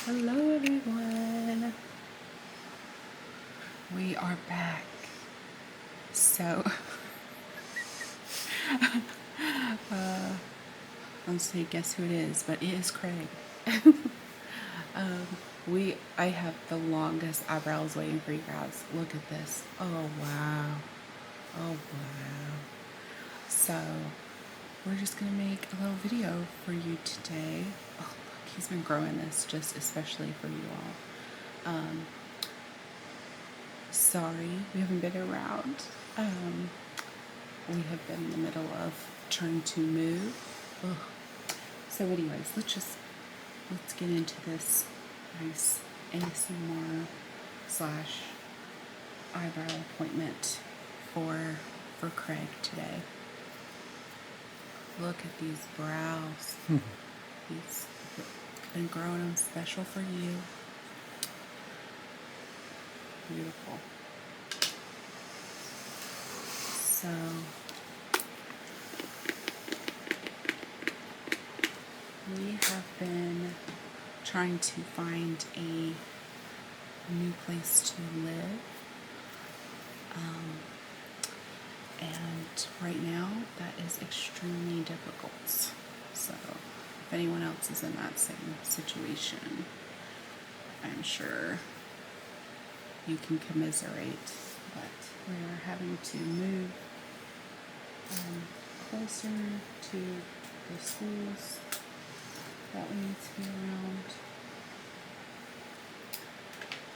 Hello everyone. We are back. So I'll say guess who it is, but it is Craig. I have the longest eyebrows waiting for you guys. Look at this. Oh wow. Oh wow. So we're just gonna make a little video for you today. Oh look, he's been growing this just especially for you all. Sorry, we haven't been around. We have been in the middle of trying to move. Ugh. So anyways, let's get into this nice ASMR slash eyebrow appointment for Craig today. Look at these brows. He's been growing them special for you. Beautiful. So we have been trying to find a new place to live. And right now that is extremely difficult. So if anyone else is in that same situation, I'm sure you can commiserate, but we are having to move closer to the schools that we need to be around.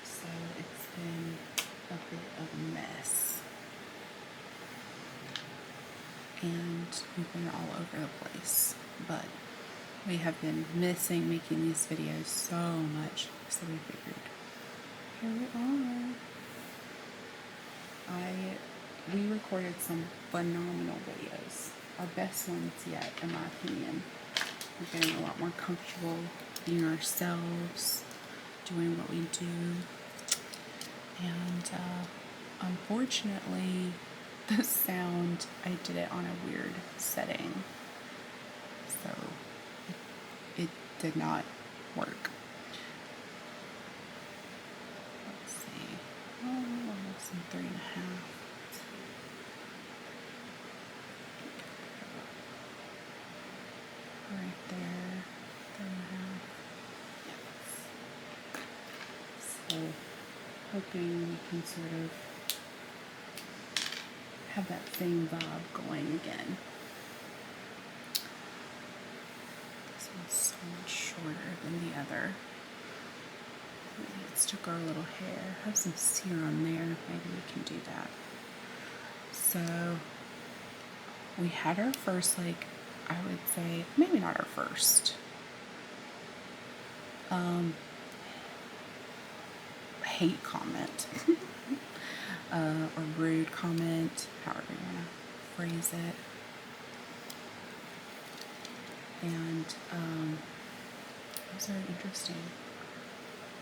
So it's been a bit of a mess. And we've been all over the place, but we have been missing making these videos so much, so we figured, here we are. We recorded some phenomenal videos, our best ones yet, in my opinion. We're getting a lot more comfortable being ourselves, doing what we do, and unfortunately, the sound, I did it on a weird setting, so it did not work. Let's see. Oh, almost in 3.5. Right there, 3.5. Yes. So, hoping we can sort of have that same vibe going again. This one's so much shorter than the other. Let's took our little hair. Have some serum there. Maybe we can do that. So we had our first, like, I would say, maybe not our first. Hate comment. Or rude comment, however you want to phrase it. And it was very interesting.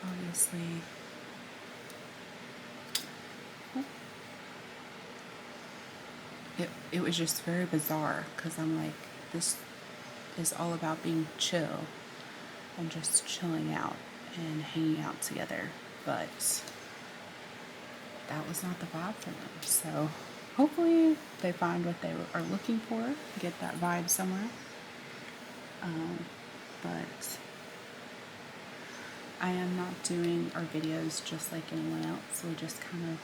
Obviously, it was just very bizarre because I'm like, this is all about being chill and just chilling out and hanging out together, but that was not the vibe for them. So hopefully they find what they are looking for, get that vibe somewhere. But I am not doing our videos just like anyone else. We just kind of,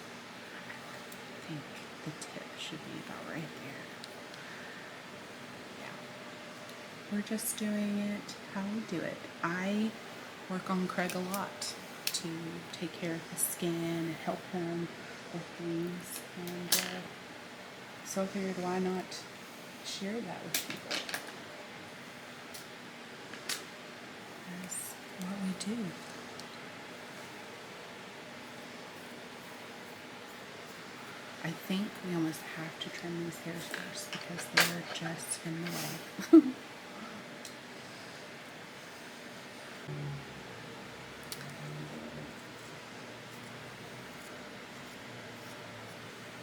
I think the tip should be about right there. Yeah. We're just doing it how we do it. I work on Craig a lot to take care of his skin and help him with things. And so I figured, why not share that with people? That's what we do. I think we almost have to trim these hairs first because they're just in the way.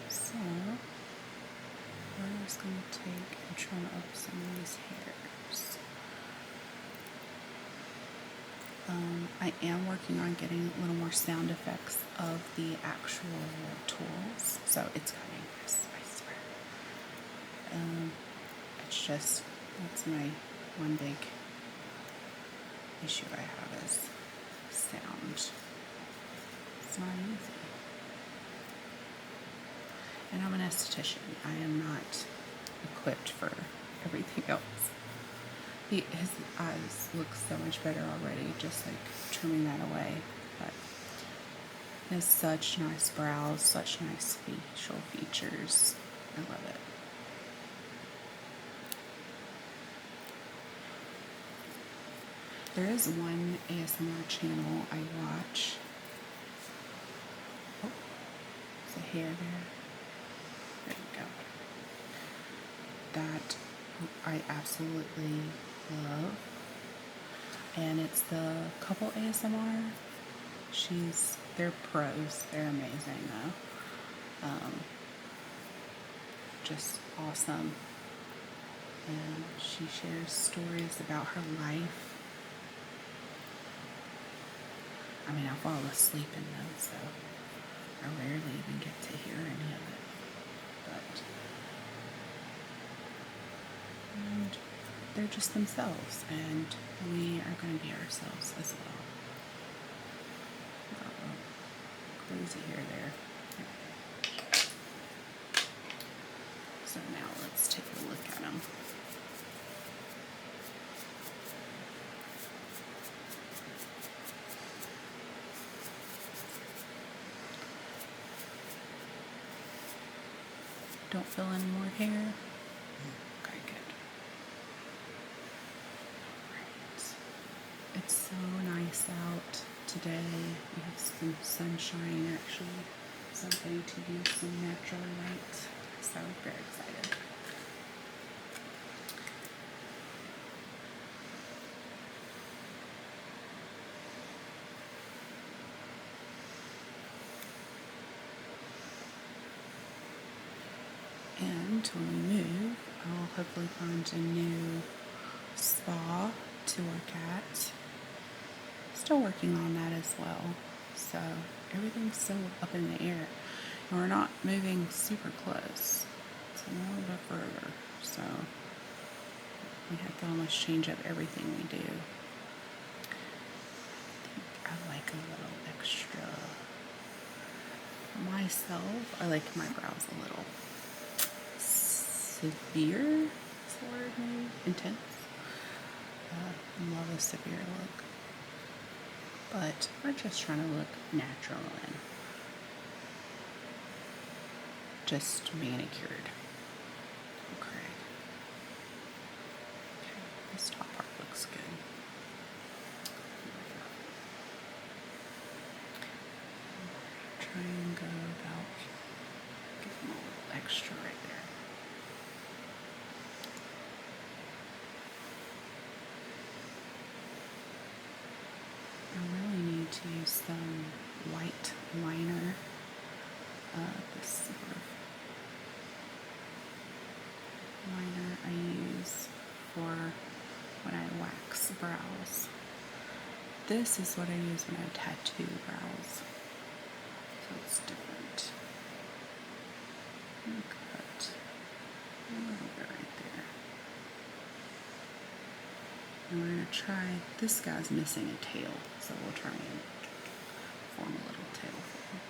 So, we're just going to take and trim up some of these hairs. I am working on getting a little more sound effects of the actual tools, so it's coming, I swear. It's just, that's my one big issue I have is sound. It's not easy. And I'm an esthetician. I am not equipped for everything else. His eyes look so much better already, just like trimming that away. But he has such nice brows, such nice facial features. I love it. There is one ASMR channel I watch. Oh, there's a hair there. There you go. That I absolutely love. And it's the couple ASMR. They're pros. They're amazing though. Just awesome. And she shares stories about her life. I mean, I fall asleep in them, so I rarely even get to hear any of it. But and they're just themselves, and we are going to be ourselves as well. Crazy hair there. So now let's take a look at them. Don't feel any more hair? Okay, good. Alright. It's so nice out today. We have some sunshine actually. So I'm ready to use some natural light. So I'm very excited. And when we move, I'll hopefully find a new spa to work at. Still working on that as well. So everything's so up in the air. And we're not moving super close. It's a little bit further. So we have to almost change up everything we do. I think I like a little extra. For myself, I like my brows a little severe, is the word maybe? Intense. Love a severe look. But we're just trying to look natural and just manicured. Okay. This top part looks good. Try and go about, give them a little extra right there. I really need to use some white liner. This sort of liner I use for when I wax brows. This is what I use when I tattoo brows. So it's different. And cut a little bit right there. And we're going to try, this guy's missing a tail, so we'll try and form a little tail for him.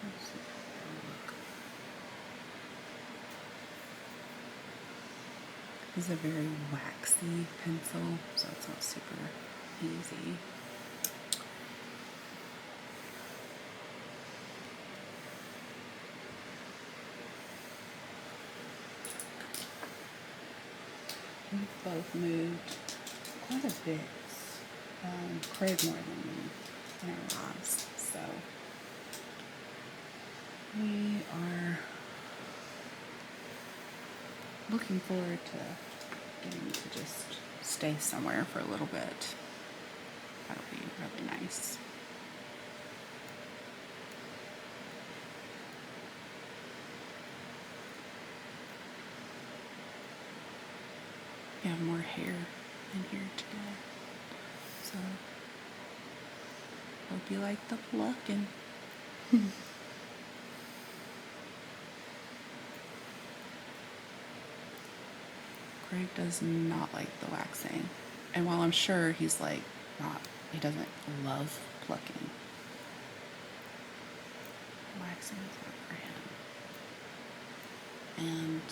Let's see how that'll look. This is a very waxy pencil, so it's not super easy. We've both moved quite a bit. Craig more than me in our lives, so we are looking forward to getting to just stay somewhere for a little bit. That'll be really nice. We have more hair in here today. So, hope you like the plucking. Craig does not like the waxing. And while I'm sure he's like not, he doesn't love plucking. Waxing is good for him. And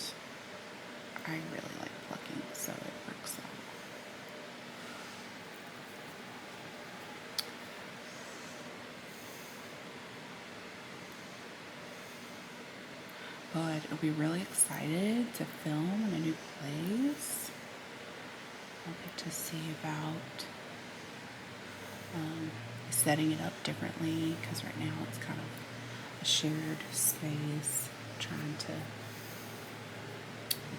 I really like plucking, so it works out. But I'll be really excited to film in a new place. I'll get to see about setting it up differently, because right now it's kind of a shared space, trying to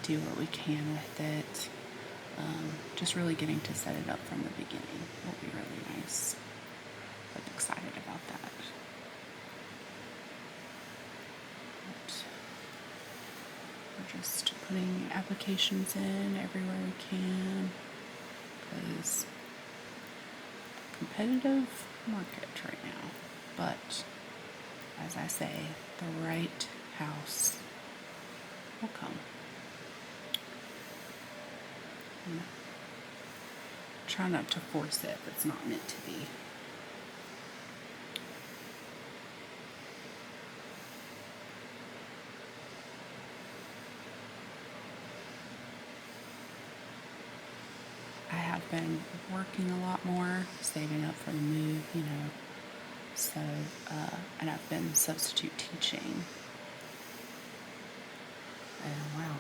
do what we can with it. Just really getting to set it up from the beginning will be really nice. I'm excited about that. But we're just putting applications in everywhere we can, because competitive market right now. But as I say, the right house will come. Try not to force it if it's not meant to be. I have been working a lot more, saving up for the move, so, and I've been substitute teaching. And wow,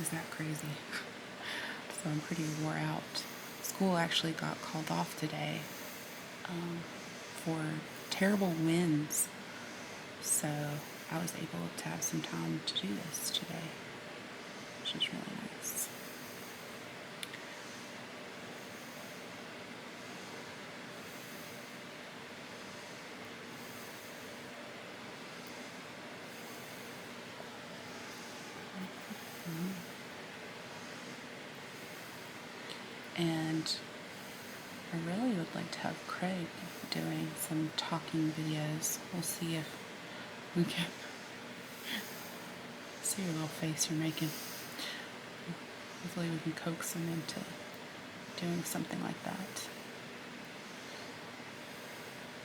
is that crazy? So I'm pretty wore out. School actually got called off today for terrible winds. So I was able to have some time to do this today, which is really nice. And I really would like to have Craig doing some talking videos. We'll see if we can see your little face you're making. Hopefully we can coax him into doing something like that.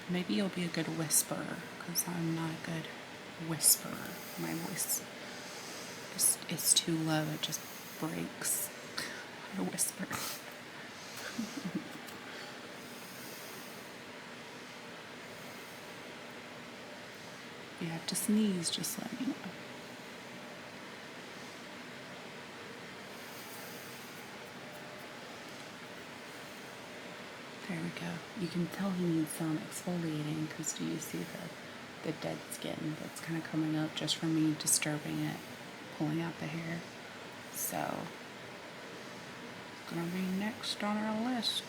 Maybe you'll be a good whisperer, because I'm not a good whisperer. My voice is too low, it just breaks. I whisper. If you have to sneeze, just let me know. There we go. You can tell he needs some exfoliating, because do you see the dead skin that's kind of coming up just from me disturbing it, pulling out the hair? So, it's going to be next on our list.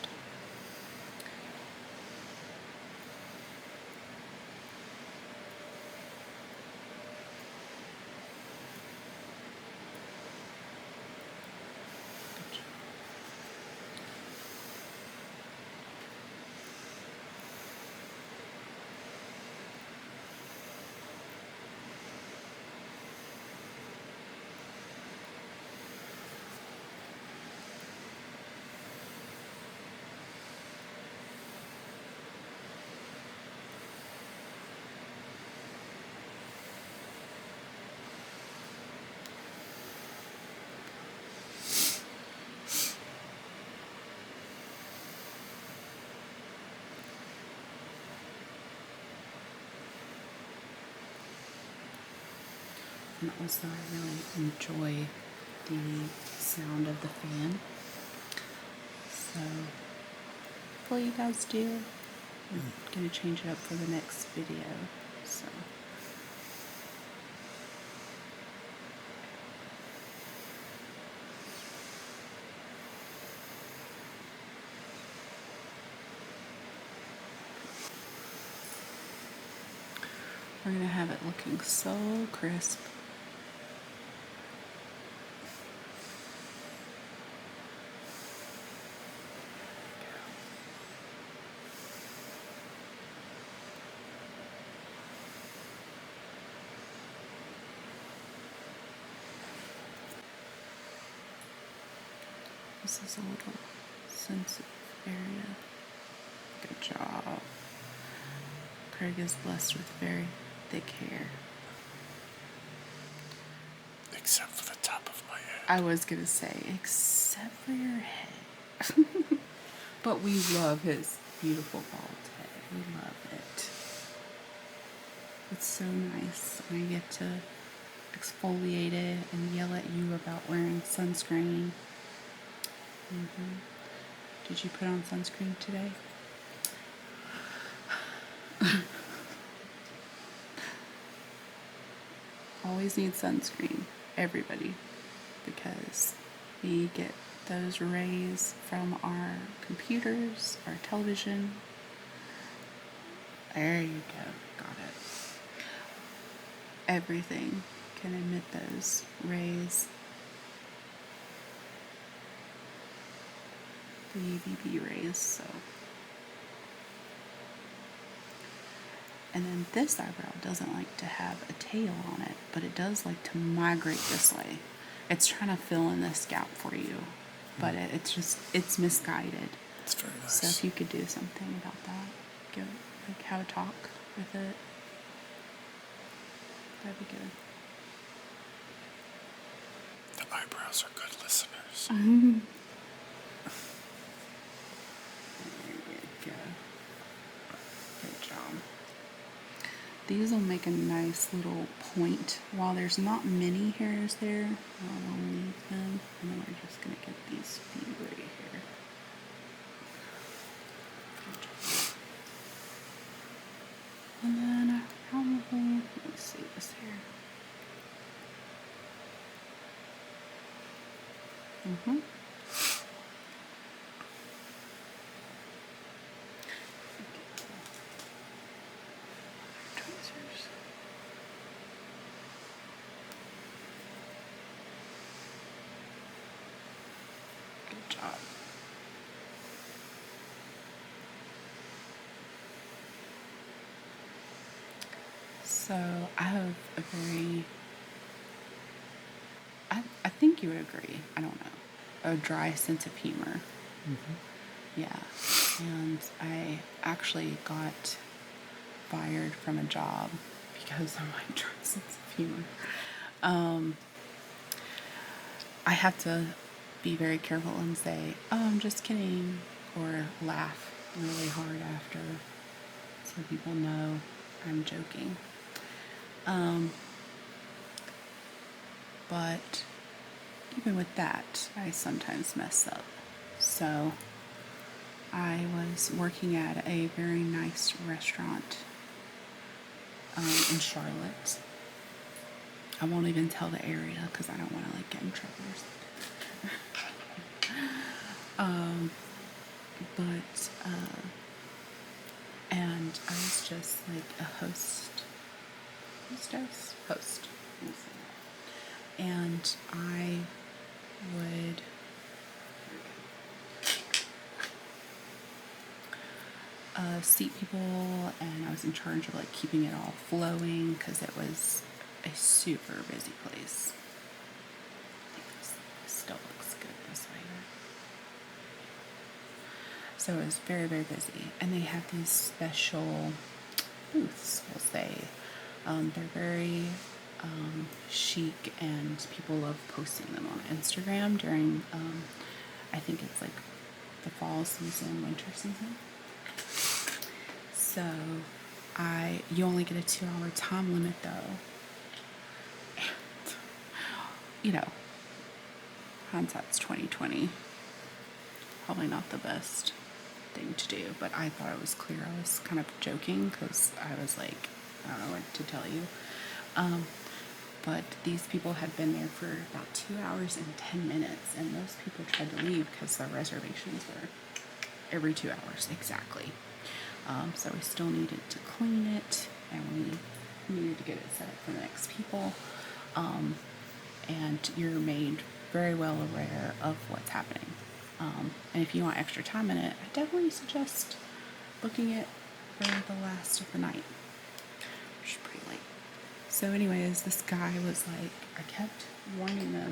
And also, I really enjoy the sound of the fan. So, hopefully you guys do. I'm going to change it up for the next video. So. We're going to have it looking so crisp. This is a little sensitive area. Good job. Craig is blessed with very thick hair. Except for the top of my head. I was gonna say, except for your head. But we love his beautiful bald head. We love it. It's so nice when I get to exfoliate it and yell at you about wearing sunscreen. Did you put on sunscreen today? Always need sunscreen, everybody, because we get those rays from our computers, our television. There you go, got it. Everything can emit those rays. The UVB rays, so. And then this eyebrow doesn't like to have a tail on it, but it does like to migrate this way. It's trying to fill in this gap for you, but it's misguided. It's very nice. So if you could do something about that, have a talk with it, that'd be good. The eyebrows are good listeners. There you go. Good job. These will make a nice little point. While there's not many hairs there, I'll leave them, and then we're just going to get these feet right here. And then probably, let's see this hair. Tweezers. Good job. So I have a very, I think you would agree, I don't know, a dry sense of humor. Yeah. And I actually got fired from a job because of my dry sense of humor. I have to be very careful and say, oh, I'm just kidding, or laugh really hard after so people know I'm joking. But even with that, I sometimes mess up. So I was working at a very nice restaurant in Charlotte. I won't even tell the area because I don't want to get in trouble or something. And I was just like a host. And I would seat people, and I was in charge of like keeping it all flowing because it was a super busy place. I think this still looks good this way. So it was very, very busy, and they have these special booths, we'll say. They're very chic, and people love posting them on Instagram during, I think it's like the fall season, winter season. So you only get a 2-hour time limit though. And, hindsight's 2020. Probably not the best thing to do, but I thought it was clear. I was kind of joking because I was like, I don't know what to tell you. But these people had been there for about 2 hours and 10 minutes, and those people tried to leave because their reservations were every 2 hours exactly. So we still needed to clean it, and we needed to get it set up for the next people. And you're made very well aware of what's happening. And if you want extra time in it, I definitely suggest booking it for the last of the night, which is pretty late. So anyways, this guy was like, I kept warning them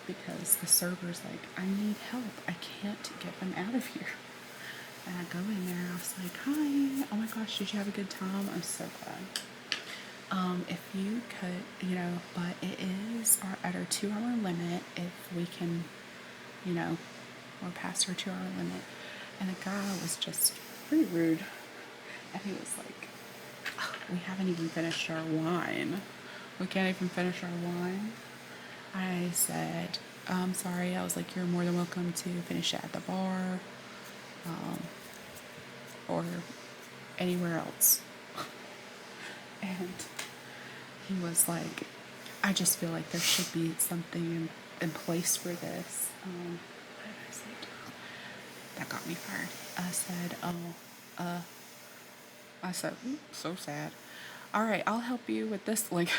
because the server's like, I need help. I can't get them out of here. And I go in there, I was like, hi, oh my gosh, did you have a good time? I'm so glad. If you could, but it is at our 2 hour limit if we can, we're past our 2 hour limit. And the guy was just pretty rude. And he was like, "Oh, we haven't even finished our wine. We can't even finish our wine." I said, "I'm sorry." I was like, "You're more than welcome to finish it at the bar, or anywhere else." And he was like, "I just feel like there should be something in place for this." What did I say? That got me fired. I said, so sad. All right, I'll help you with this. Like,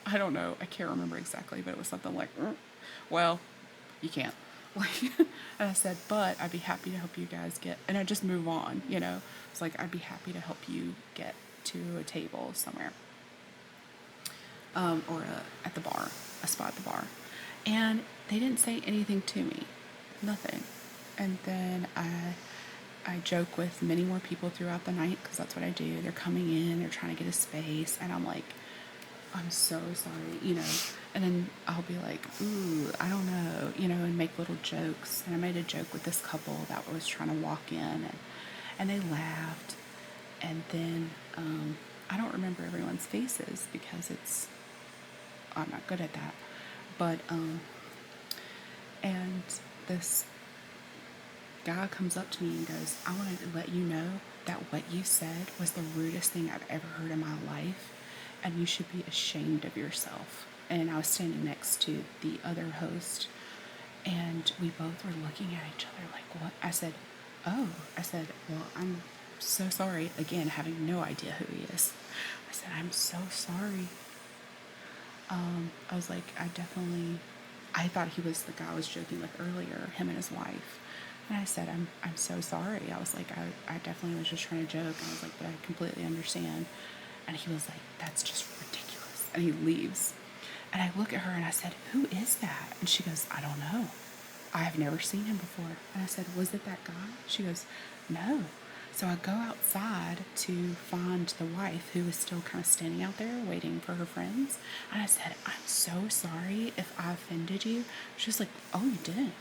I don't know. I can't remember exactly, but it was something like, well, you can't. Like, and I said, but I'd be happy to help you guys get, and I just move on, It's like, I'd be happy to help you get to a table somewhere. Or at the bar, a spot at the bar. And they didn't say anything to me. Nothing. And then I joke with many more people throughout the night because that's what I do. They're coming in, they're trying to get a space, and I'm like, I'm so sorry, And then I'll be like, ooh, I don't know, and make little jokes. And I made a joke with this couple that was trying to walk in, and they laughed. And then I don't remember everyone's faces because I'm not good at that. But and this guy comes up to me and goes, "I wanted to let you know that what you said was the rudest thing I've ever heard in my life, and you should be ashamed of yourself." And I was standing next to the other host, and we both were looking at each other like, what? I said, "Oh," I said, "Well, I'm so sorry." Again, having no idea who he is. I said, "I'm so sorry." I was like, I thought he was the guy I was joking with earlier, him and his wife. And I said, I'm so sorry. I was like, I definitely was just trying to joke. I was like, but I completely understand. And he was like, "That's just ridiculous." And he leaves. And I look at her and I said, "Who is that?" And she goes, "I don't know. I've never seen him before." And I said, "Was it that guy?" She goes, "No." So I go outside to find the wife, who was still kind of standing out there waiting for her friends. And I said, "I'm so sorry if I offended you." She was like, "Oh, you didn't.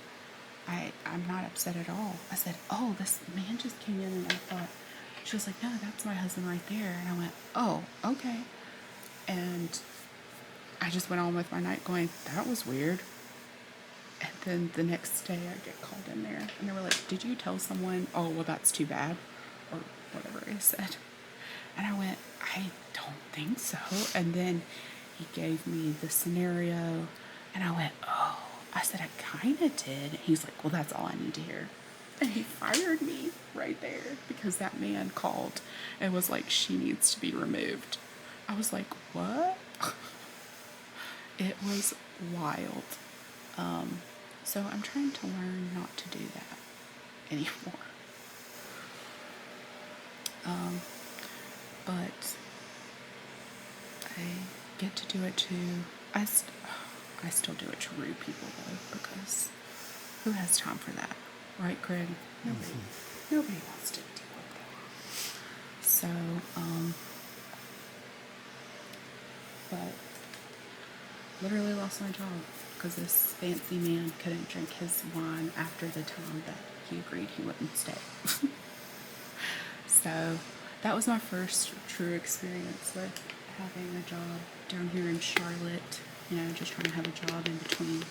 I'm not upset at all." I said, "Oh, this man just came in and I thought," she was like, "No, that's my husband right there." And I went, "Oh, okay." And I just went on with my night going, that was weird. And then the next day I get called in there and they were like, "Did you tell someone?" "Oh, well, that's too bad," or whatever I said. And I went, "I don't think so." And then he gave me the scenario and I went, "Oh," I said, "I kind of did." He's like, "Well, that's all I need to hear." And he fired me right there because that man called and was like, "She needs to be removed." I was like, what? It was wild. So I'm trying to learn not to do that anymore. But I get to do it to, I still do it to rude people though, because who has time for that? Right, Craig? Nobody wants to deal with that. So, but literally lost my job because this fancy man couldn't drink his wine after the time that he agreed he wouldn't stay. So that was my first true experience with having a job down here in Charlotte, just trying to have a job in between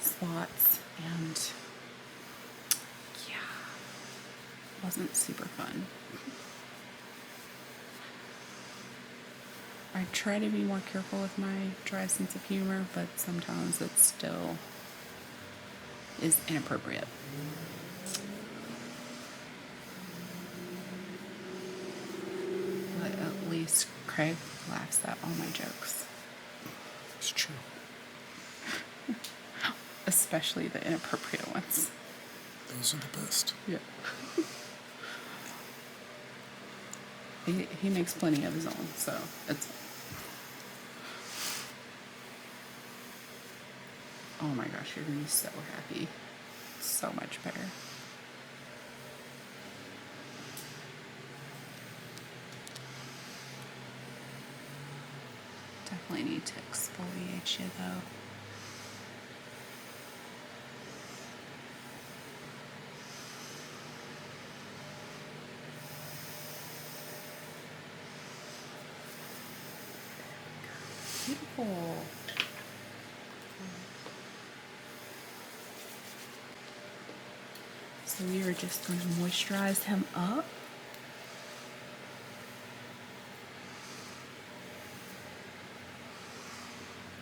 spots, and yeah, it wasn't super fun. I try to be more careful with my dry sense of humor, but sometimes it still is inappropriate. But at least Craig laughs at all my jokes. It's true. Especially the inappropriate ones. Those are the best. Yeah. He makes plenty of his own, so it's fine. Oh my gosh, you're gonna be so happy. So much better. Definitely need to exfoliate you though. Beautiful. So we are just going to moisturize him up.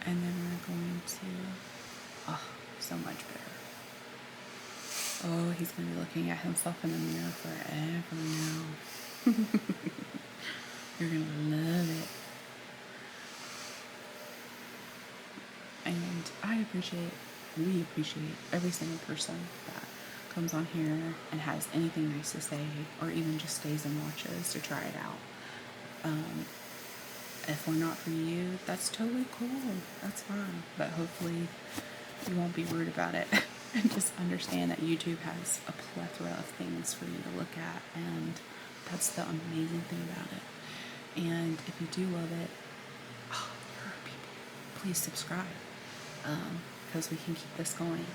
And then we're going to, oh, so much better. Oh, he's going to be looking at himself in the mirror forever now. You're going to love it. And we appreciate every single person that comes on here and has anything nice to say, or even just stays and watches to try it out. If we're not for you, that's totally cool. That's fine. But hopefully you won't be rude about it. And just understand that YouTube has a plethora of things for you to look at. And that's the amazing thing about it. And if you do love it, oh, there are people, please subscribe. Because we can keep this going.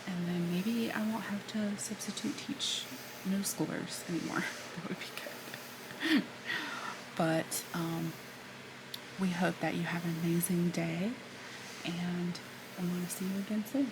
And then maybe I won't have to substitute teach middle schoolers anymore. That would be good. But we hope that you have an amazing day, and I want to see you again soon.